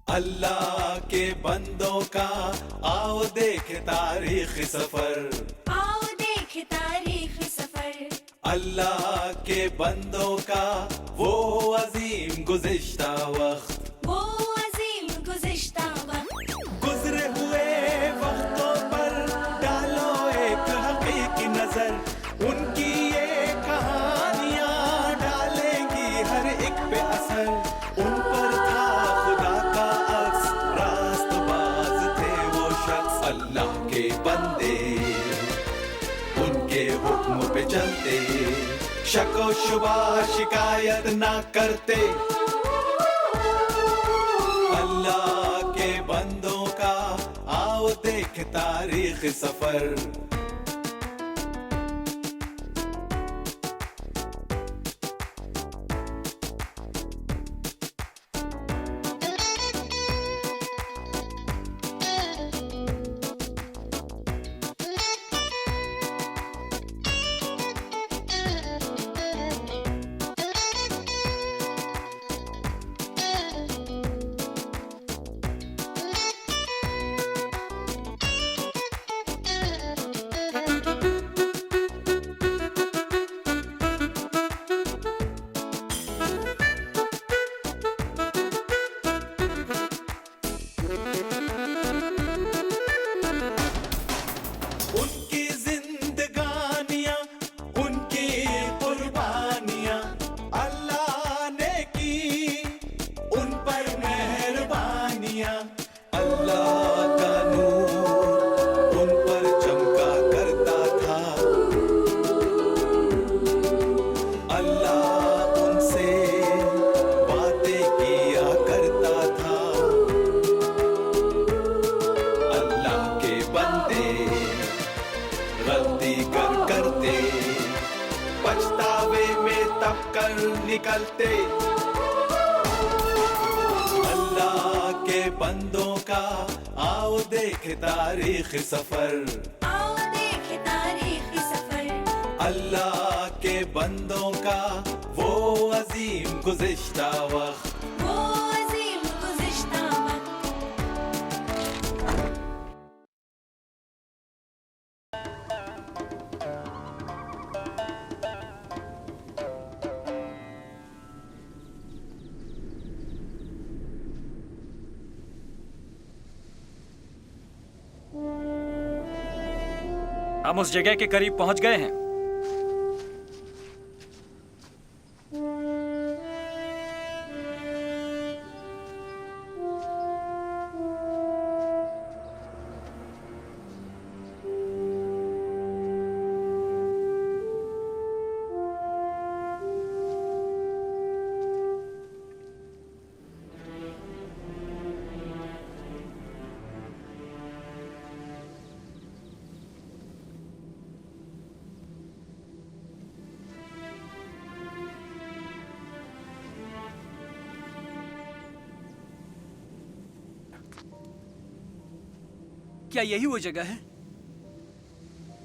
अल्लाह के बंदों का आओ देखे तारीख सफर, आओ देखे तारीख सफर। अल्लाह के बंदों का वो अजीम गुज़िश्ता वक्त, वो अजीम गुज़िश्ता वक्त। गुजरे हुए वक्तों पर डालो एक हकीकी नजर, उनकी ये कहानियां डालेंगी हर एक पे असर। उन पर था खुदा का अक्स, रास्तबाज थे वो शख्स, अल्लाह के बंदे उनके हुक्म पे चलते, शको शुबा शिकायत ना करते। अल्लाह के बंदों का आओ देख तारीख सफर। उनकी जिंदगानियां, उनकी कुर्बानियां, अल्लाह ने की उन पर मेहरबानियां। अल्लाह का नूर उन पर चमका करता था, अल्लाह उनसे बातें किया करता था। अल्लाह के बंदे गलती करते, पछतावे में तब कर निकलते। अल्लाह के बंदों का आओ देखे तारीख सफर, आओ देखे तारीख सफर। अल्लाह के बंदों का वो अजीम गुज़िश्ता वक्त, वो अजीम गुज़िश्ता वक्त। हम उस जगह के करीब पहुंच गए हैं। क्या यही वो जगह है?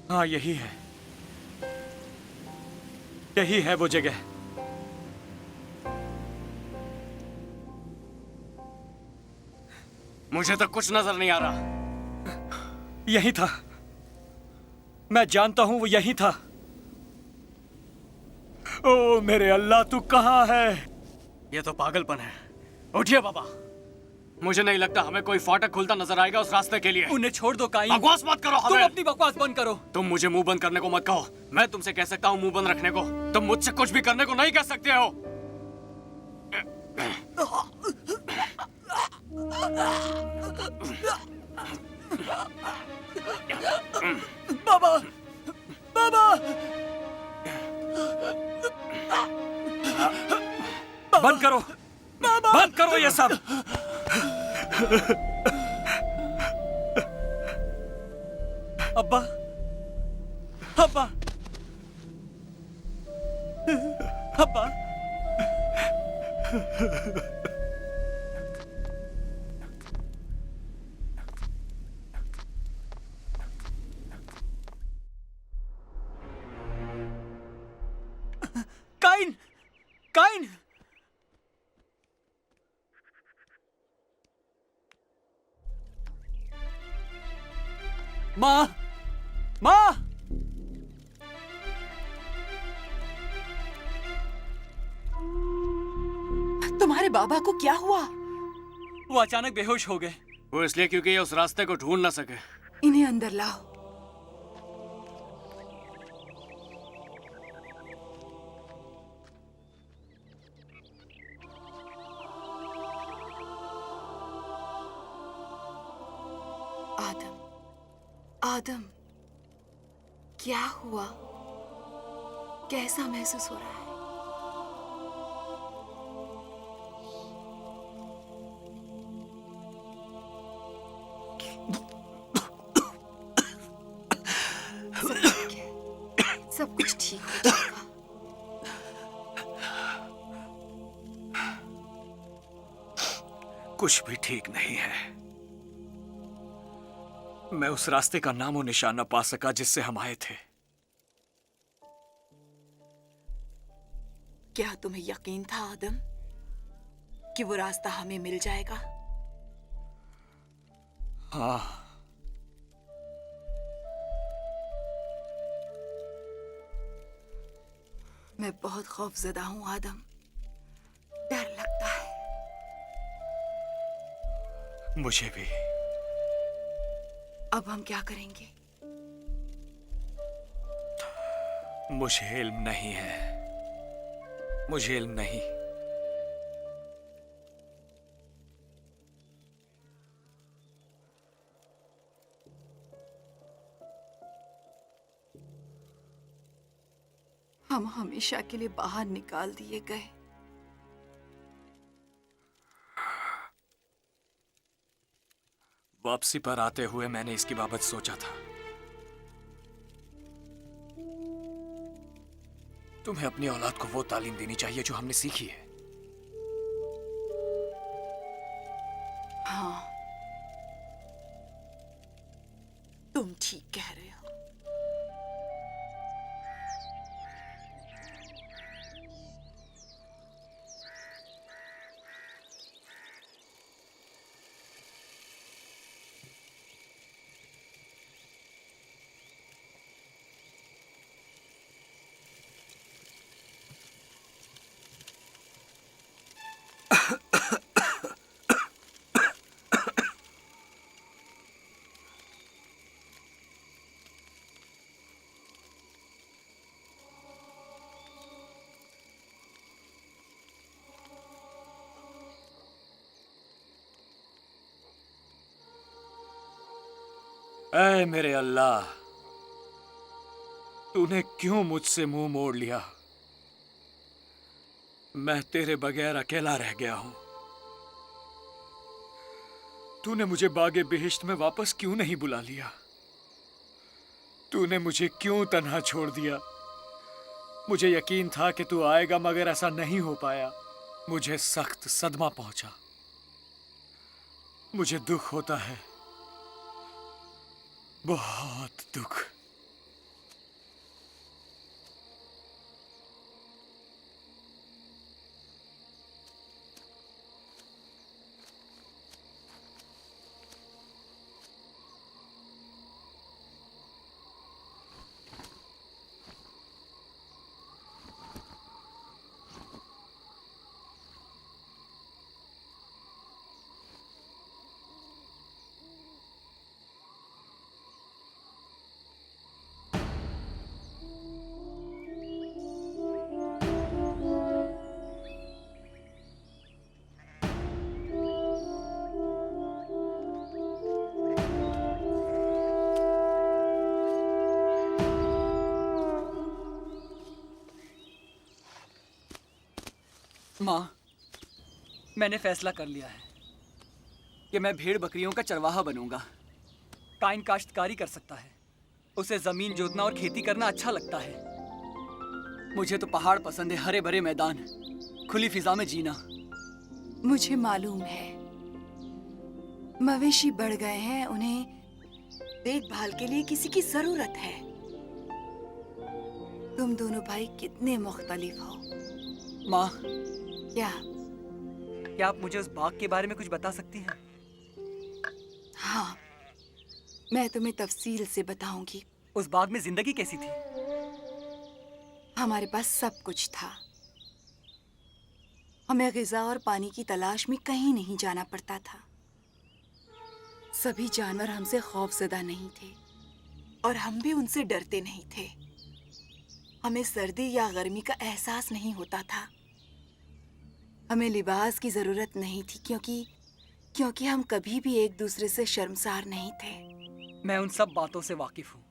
हाँ, यही है, यही है वो जगह। मुझे तो कुछ नजर नहीं आ रहा। यही था, मैं जानता हूं वो यही था। ओ मेरे अल्लाह, तू कहां है? ये तो पागलपन है। उठिए बाबा, मुझे नहीं लगता हमें कोई फाटक खुलता नजर आएगा उस रास्ते के लिए। उन्हें छोड़ दो काइन। बकवास मत करो। तुम अपनी बकवास बंद करो। तुम मुझे मुंह बंद करने को मत कहो। मैं तुमसे कह सकता हूँ मुंह बंद रखने को, तुम मुझसे कुछ भी करने को नहीं कह सकते हो। बाबा, बाबा, बंद करो, बंद करो ये सब। अब्बा, अब्बा, अब्बा। काइन, काइन, माँ, माँ। तुम्हारे बाबा को क्या हुआ? वो अचानक बेहोश हो गए। वो इसलिए क्योंकि ये उस रास्ते को ढूंढ ना सके। इन्हें अंदर लाओ। आदम, आदम, क्या हुआ? कैसा महसूस हो रहा है? सब ठीक है। सब कुछ ठीक हो जाएगा। कुछ भी ठीक नहीं है। मैं उस रास्ते का नामो निशान न पा सका जिससे हम आए थे। क्या तुम्हें यकीन था आदम कि वो रास्ता हमें मिल जाएगा? हाँ, मैं बहुत खौफजदा हूं आदम। डर लगता है। मुझे भी। अब हम क्या करेंगे? मुझे इल्म नहीं है। मुझे इल्म नहीं। हम हमेशा के लिए बाहर निकाल दिए गए। वापसी पर आते हुए मैंने इसकी बाबत सोचा था। तुम्हें अपनी औलाद को वो तालीम देनी चाहिए जो हमने सीखी है। हाँ, तुम ठीक कह रहे हो। ऐ मेरे अल्लाह, तूने क्यों मुझसे मुंह मोड़ लिया? मैं तेरे बगैर अकेला रह गया हूं। तूने मुझे बागे बेहिश्त में वापस क्यों नहीं बुला लिया? तूने मुझे क्यों तन्हा छोड़ दिया? मुझे यकीन था कि तू आएगा, मगर ऐसा नहीं हो पाया। मुझे सख्त सदमा पहुंचा। मुझे दुख होता है, बहुत दुख। माँ, मैंने फैसला कर लिया है कि मैं भेड़ बकरियों का चरवाहा बनूंगा। काइन काश्तकारी कर सकता है, उसे जमीन जोतना और खेती करना अच्छा लगता है। मुझे तो पहाड़ पसंद है, हरे भरे मैदान, खुली फिजा में जीना। मुझे मालूम है, मवेशी बढ़ गए हैं, उन्हें देखभाल के लिए किसी की जरूरत है। तुम दोनों भाई कितने मुख्तलिफ हो। माँ, क्या आप मुझे उस बाग के बारे में कुछ बता सकती हैं? हाँ, मैं तुम्हें तफसील से बताऊंगी। उस बाग में जिंदगी कैसी थी? हमारे पास सब कुछ था। हमें ग़िज़ा और पानी की तलाश में कहीं नहीं जाना पड़ता था। सभी जानवर हमसे खौफज़दा नहीं थे और हम भी उनसे डरते नहीं थे। हमें सर्दी या गर्मी का एहसास नहीं होता था। हमें लिबास की ज़रूरत नहीं थी क्योंकि हम कभी भी एक दूसरे से शर्मसार नहीं थे। मैं उन सब बातों से वाकिफ हूँ,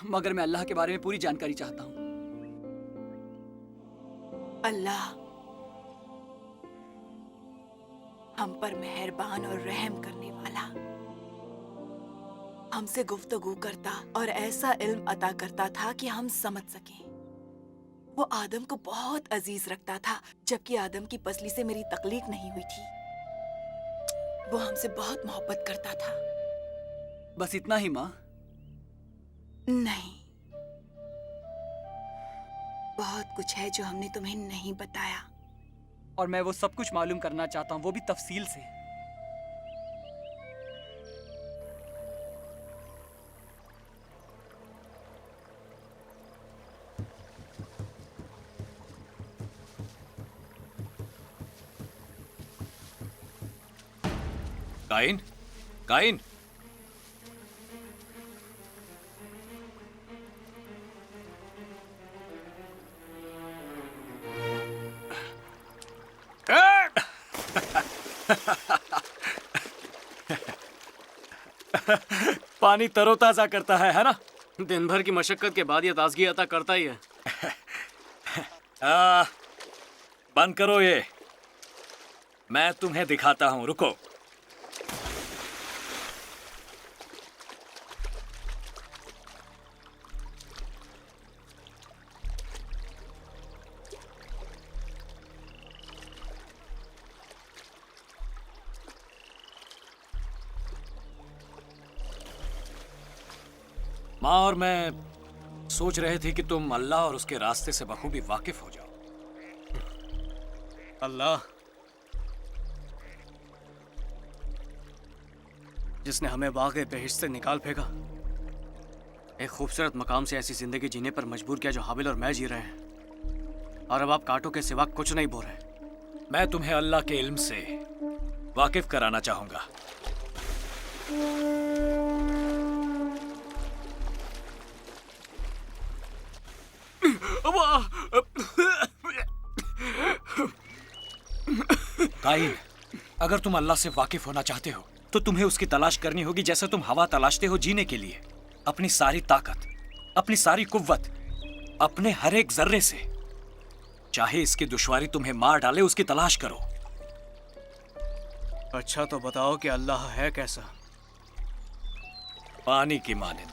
मगर मैं अल्लाह के बारे में पूरी जानकारी चाहता हूँ। अल्लाह हम पर मेहरबान और रहम करने वाला, हमसे गुफ्तगू करता और ऐसा इल्म अता करता था कि हम समझ सकें। वो आदम को बहुत अजीज रखता था, जबकि आदम की पसली से मेरी तकलीफ नहीं हुई थी। वो हमसे बहुत मोहब्बत करता था। बस इतना ही माँ? नहीं, बहुत कुछ है जो हमने तुम्हें नहीं बताया। और मैं वो सब कुछ मालूम करना चाहता हूँ, वो भी तफसील से। काइन, काइन, पानी तरोताजा करता है ना? दिन भर की मशक्कत के बाद ये ताजगी अता करता ही है। बंद करो ये, मैं तुम्हें दिखाता हूं, रुको। माँ और मैं सोच रहे थे कि तुम अल्लाह और उसके रास्ते से बखूबी वाकिफ हो जाओ। अल्लाह जिसने हमें बाग़ बेहिश्त से निकाल फेंका, एक खूबसूरत मकाम से ऐसी जिंदगी जीने पर मजबूर किया जो हाबिल और मैं जी रहे हैं, और अब आप कांटों के सिवा कुछ नहीं बोल रहे। मैं तुम्हें अल्लाह के इल्म से वाकिफ कराना चाहूंगा। काइन, अगर तुम अल्लाह से वाकिफ होना चाहते हो तो तुम्हें उसकी तलाश करनी होगी जैसे तुम हवा तलाशते हो जीने के लिए। अपनी सारी ताकत, अपनी सारी कुव्वत, अपने हर एक जर्रे से, चाहे इसकी दुश्वारी तुम्हें मार डाले, उसकी तलाश करो। अच्छा तो बताओ कि अल्लाह है कैसा? पानी की मानिंद।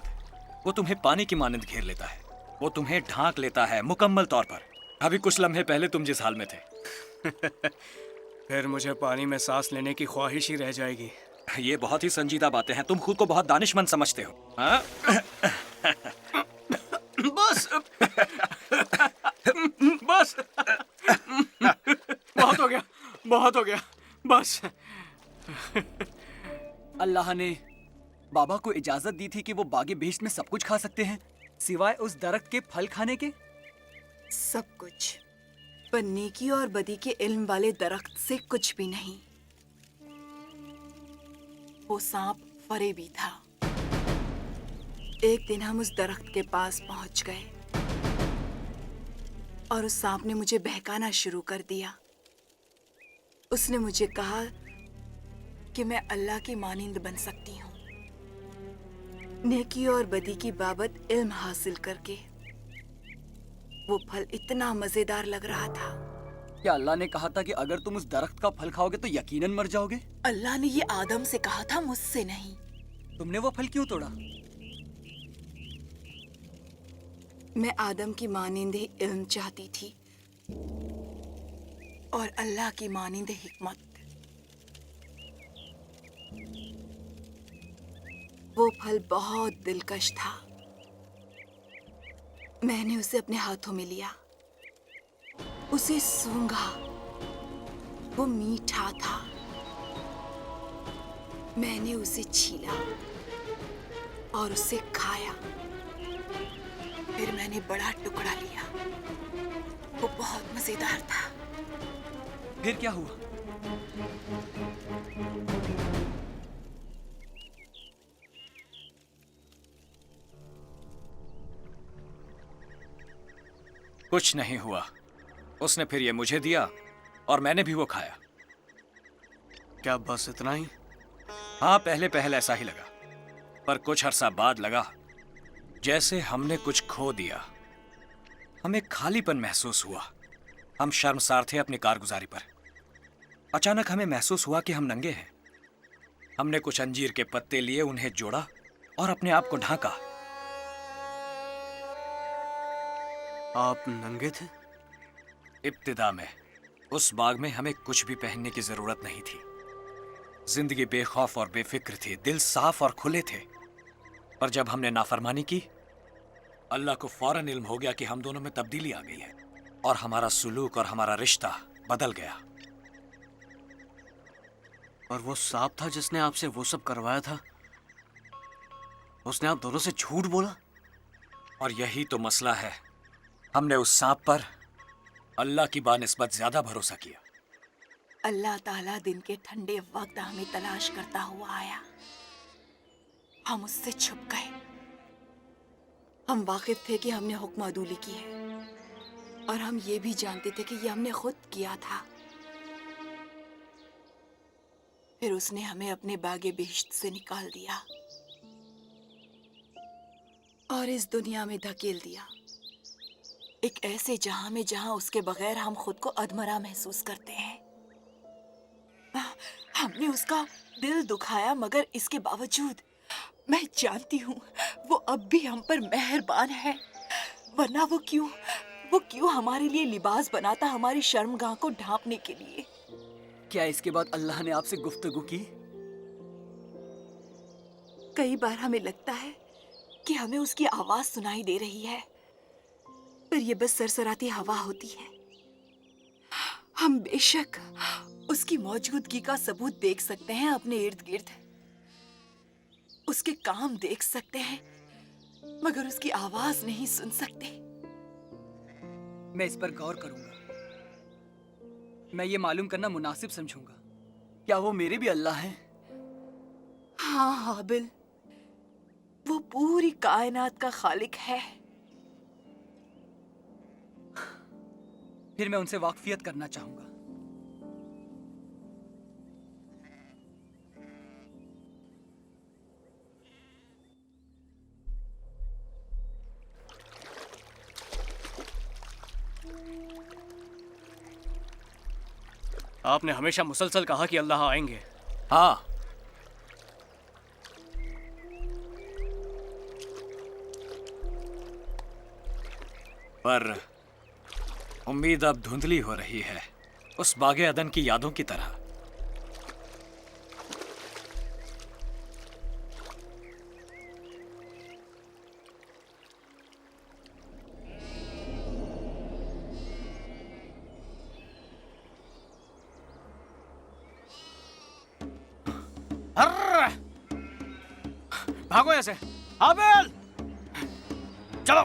वो तुम्हें पानी की मानिंद घेर लेता है, वो तुम्हें ढांक लेता है मुकम्मल तौर पर। अभी कुछ लम्हे पहले तुम जिस हाल में थे। फिर मुझे पानी में सांस लेने की ख्वाहिश ही रह जाएगी। ये बहुत ही संजीदा बातें हैं, तुम खुद को बहुत दानिशमंद समझते हो। हाँ? बस बस बहुत हो गया, बहुत हो गया, बस। अल्लाह ने बाबा को इजाजत दी थी कि वो बागे बेहिश्त में सब कुछ खा सकते हैं सिवाय उस दरख्त के फल खाने के। सब कुछ, पर नेकी और बदी के इल्म वाले दरख्त से कुछ भी नहीं। वो सांप फरेबी था। एक दिन हम उस दरख्त के पास पहुंच गए और उस सांप ने मुझे बहकाना शुरू कर दिया। उसने मुझे कहा कि मैं अल्लाह की मानिंद बन सकती हूँ, नेकी और बदी की बाबत इल्म हासिल करके। वो फल इतना मजेदार लग रहा था। क्या अल्लाह ने कहा था कि अगर तुम उस दरख्त का फल खाओगे तो यकीनन मर जाओगे? अल्लाह ने ये आदम से कहा था, मुझसे नहीं। तुमने वो फल क्यों तोड़ा? मैं आदम की मानिंद ही इल्म चाहती थी और अल्लाह की मानिंद हिकमत। वो फल बहुत दिलकश था। मैंने उसे अपने हाथों में लिया, उसे सूंघा। वो मीठा था, मैंने उसे छीला और उसे खाया। फिर मैंने बड़ा टुकड़ा लिया। वो बहुत मजेदार था। फिर क्या हुआ? कुछ नहीं हुआ। उसने फिर ये मुझे दिया और मैंने भी वो खाया। क्या बस इतना ही? हाँ, पहले पहले ऐसा ही लगा, पर कुछ अरसा बाद लगा जैसे हमने कुछ खो दिया। हमें खालीपन महसूस हुआ। हम शर्मसार थे अपनी कारगुजारी पर। अचानक हमें महसूस हुआ कि हम नंगे हैं। हमने कुछ अंजीर के पत्ते लिए, उन्हें जोड़ा और अपने आप को ढांका। आप नंगे थे? इब्तिदा में उस बाग में हमें कुछ भी पहनने की जरूरत नहीं थी। जिंदगी बेखौफ और बेफिक्र थी, दिल साफ और खुले थे। पर जब हमने नाफरमानी की, अल्लाह को फौरन इल्म हो गया कि हम दोनों में तब्दीली आ गई है और हमारा सुलूक और हमारा रिश्ता बदल गया। और वो सांप था जिसने आपसे वो सब करवाया था, उसने आप दोनों से झूठ बोला? और यही तो मसला है। हमने उस सांप पर अल्लाह की बानिस्बत ज्यादा भरोसा किया। अल्लाह ताला दिन के ठंडे वक्त हमें तलाश करता हुआ आया। हम उससे छुप गए। हम वाकिफ थे कि हमने हुक्म अदूली की है और हम ये भी जानते थे कि ये हमने खुद किया था। फिर उसने हमें अपने बागे बिहिश्त से निकाल दिया और इस दुनिया में धकेल दिया, एक ऐसे जहां में जहां उसके बगैर हम खुद को अधमरा महसूस करते हैं। हमने उसका दिल दुखाया, मगर इसके बावजूद मैं जानती हूँ वो अब भी हम पर मेहरबान है। वरना वो क्यों हमारे लिए लिबास बनाता, हमारी शर्मगाह को ढांपने के लिए। क्या इसके बाद अल्लाह ने आपसे गुफ्तगू की? कई बार हमें लगता है कि हमें उसकी आवाज सुनाई दे रही है, पर ये बस सरसराती हवा होती है। हम बेशक उसकी मौजूदगी का सबूत देख सकते हैं अपने इर्द गिर्द, उसके काम देख सकते हैं, मगर उसकी आवाज नहीं सुन सकते। मैं इस पर गौर करूंगा। मैं ये मालूम करना मुनासिब समझूंगा, क्या वो मेरे भी अल्लाह हैं? हाँ हाबिल, वो पूरी कायनात का खालिक है। फिर मैं उनसे वाकफियत करना चाहूंगा। आपने हमेशा मुसलसल कहा कि अल्लाह आएंगे। हाँ, पर उम्मीद अब धुंधली हो रही है, उस बागे अदन की यादों की तरह। अर्र! भागो ऐसे, हाबिल! चलो,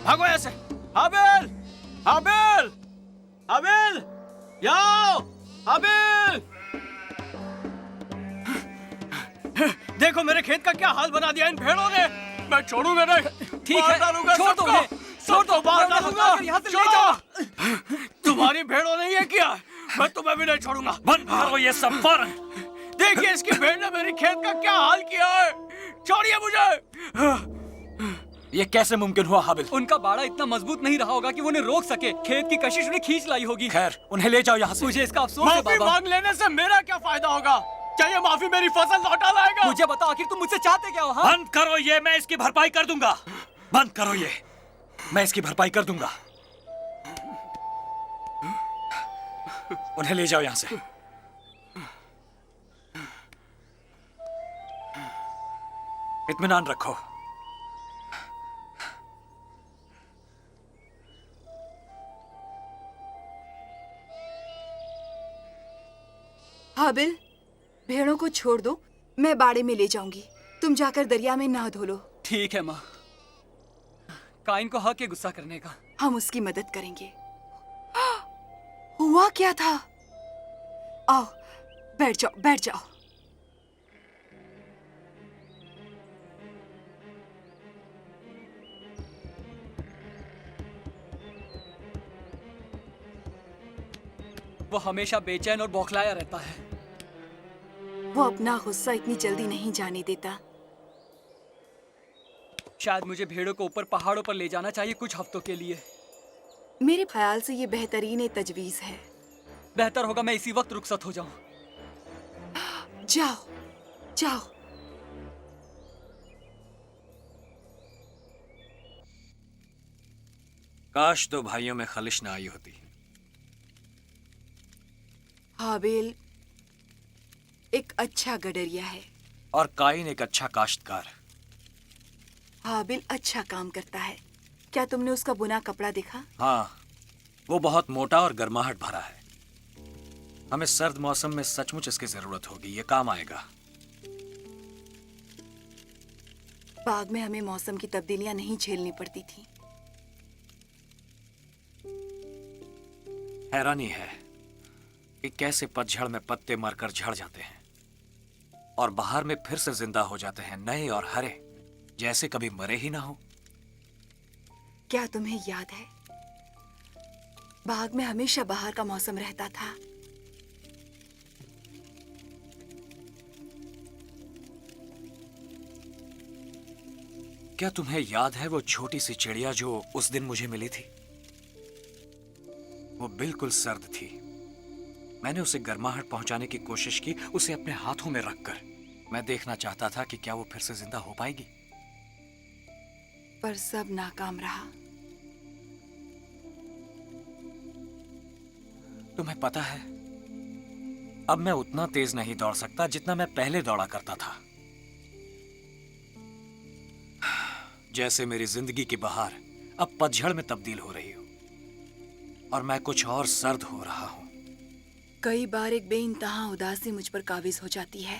भागो ऐसे, हाबिल! हाबिल! हाबिल! याओ! हाबिल! देखो मेरे खेत का क्या हाल बना दिया इन भेड़ों ने। मैं छोड़ूंगा नहीं। ठीक मार है, डालूंगा छोड़ दो सबको। उन्हें, छोड़ दो, मार वरना डालूंगा। उठाकर यहाँ से ले छोड़ो। जाओ। तुम्हारी भेड़ों ने ये किया, मैं तुम्हें भी नहीं छोड़ूंगा। बंद करो ये सब फौरन। देखिए इसकी भेड़ ने मेरी खेत का क्या हाल किया है। छोड़िए मुझे। ये कैसे मुमकिन हुआ हाबिल? उनका बाड़ा इतना मजबूत नहीं रहा होगा कि वो उन्हें रोक सके। खेत की कशिश उन्हें खींच लाई होगी। खैर, उन्हें ले जाओ यहाँ से। मुझे इसका अफसोस है माफी बाबा। मांग लेने से मेरा क्या फायदा होगा? क्या ये माफी मेरी फसल लौटा लाएगा? मुझे बताओ आखिर तुम मुझसे चाहते क्या हो? हाँ? बंद करो ये, मैं इसकी भरपाई कर दूंगा। बंद करो ये, मैं इसकी भरपाई कर दूंगा। उन्हें ले जाओ यहाँ से। इत्मीनान रखो। हाबिल, भेड़ों को छोड़ दो, मैं बाड़े में ले जाऊंगी, तुम जाकर दरिया में नहा धो लो। ठीक है माँ। काइन को हक है गुस्सा करने का। हम उसकी मदद करेंगे। हुआ क्या था? आओ बैठ जाओ, बैठ जाओ। वो हमेशा बेचैन और बौखलाया रहता है। वो अपना गुस्सा इतनी जल्दी नहीं जाने देता। शायद मुझे भेड़ों को ऊपर पहाड़ों पर ले जाना चाहिए कुछ हफ्तों के लिए। मेरे ख्याल से ये बेहतरीन तजवीज है। बेहतर होगा मैं इसी वक्त रुखसत हो जाऊं। जाओ जाओ। काश दो भाइयों में खलिश ना आई होती। हाबिल एक अच्छा गडरिया है और काइन एक अच्छा काश्तकार। हाबिल अच्छा काम करता है। क्या तुमने उसका बुना कपड़ा देखा? हाँ, वो बहुत मोटा और गर्माहट भरा है। हमें सर्द मौसम में सचमुच इसकी जरूरत होगी, ये काम आएगा। बाग में हमें मौसम की तब्दीलियां नहीं झेलनी पड़ती थी। हैरानी है कि कैसे पतझड़ में पत्ते मरकर झड़ जाते हैं और बाहर में फिर से जिंदा हो जाते हैं, नए और हरे, जैसे कभी मरे ही ना हो। क्या तुम्हें याद है, बाग में हमेशा बाहर का मौसम रहता था। क्या तुम्हें याद है वो छोटी सी चिड़िया जो उस दिन मुझे मिली थी? वो बिल्कुल सर्द थी। मैंने उसे गर्माहट पहुंचाने की कोशिश की, उसे अपने हाथों में रखकर। मैं देखना चाहता था कि क्या वो फिर से जिंदा हो पाएगी। पर सब नाकाम रहा। तुम्हें पता है, अब मैं उतना तेज नहीं दौड़ सकता जितना मैं पहले दौड़ा करता था। जैसे मेरी जिंदगी की बहार अब पतझड़ में तब्दील हो रही हो और मैं कुछ और सर्द हो रहा हूं। कई बार एक बेइंतहा उदासी मुझ पर काबिज हो जाती है।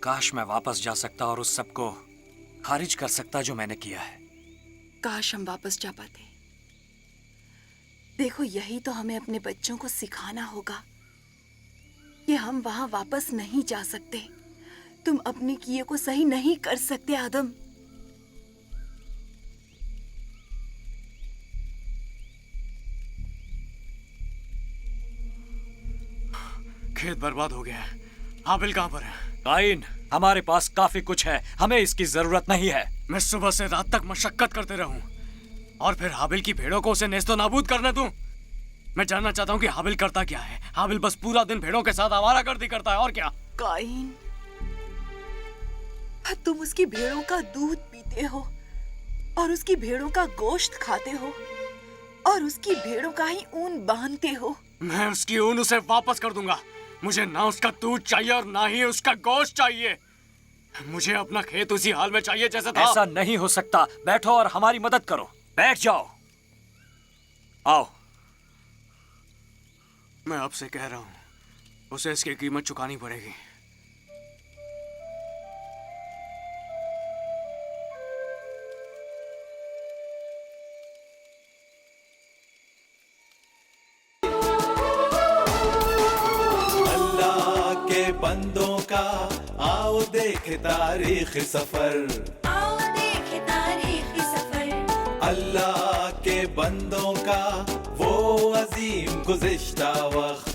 काश मैं वापस जा सकता और उस सब को खारिज कर सकता जो मैंने किया है। काश हम वापस जा पाते। देखो, यही तो हमें अपने बच्चों को सिखाना होगा कि हम वहां वापस नहीं जा सकते। तुम अपने किए को सही नहीं कर सकते आदम। खेत बर्बाद हो गया है। हाबिल कहाँ पर है? काइन, हमारे पास काफी कुछ है, हमें इसकी जरूरत नहीं है। मैं सुबह से रात तक मशक्कत करते रहूं और फिर हाबिल की भेड़ों को उसे नेस्तो नाबूद करने दूं? मैं जानना चाहता हूं कि हाबिल करता क्या है। हाबिल बस पूरा दिन भेड़ों के साथ आवारागर्दी करता है, और क्या? काइन, तुम उसकी भेड़ों का दूध पीते हो और उसकी भेड़ों का गोश्त खाते हो और उसकी भेड़ों का ही ऊन बांधते हो। मैं उसकी ऊन उसे वापस कर दूंगा। मुझे ना उसका दूध चाहिए और ना ही उसका गोश्त चाहिए। मुझे अपना खेत उसी हाल में चाहिए जैसा था। ऐसा नहीं हो सकता। बैठो और हमारी मदद करो। बैठ जाओ। आओ। मैं आपसे कह रहा हूं, उसे इसकी कीमत चुकानी पड़ेगी। बंदों का आओ देखे तारीख सफर। आओ देखे तारीख सफर। अल्लाह के बंदों का वो अजीम गुज़िश्ता वक्त।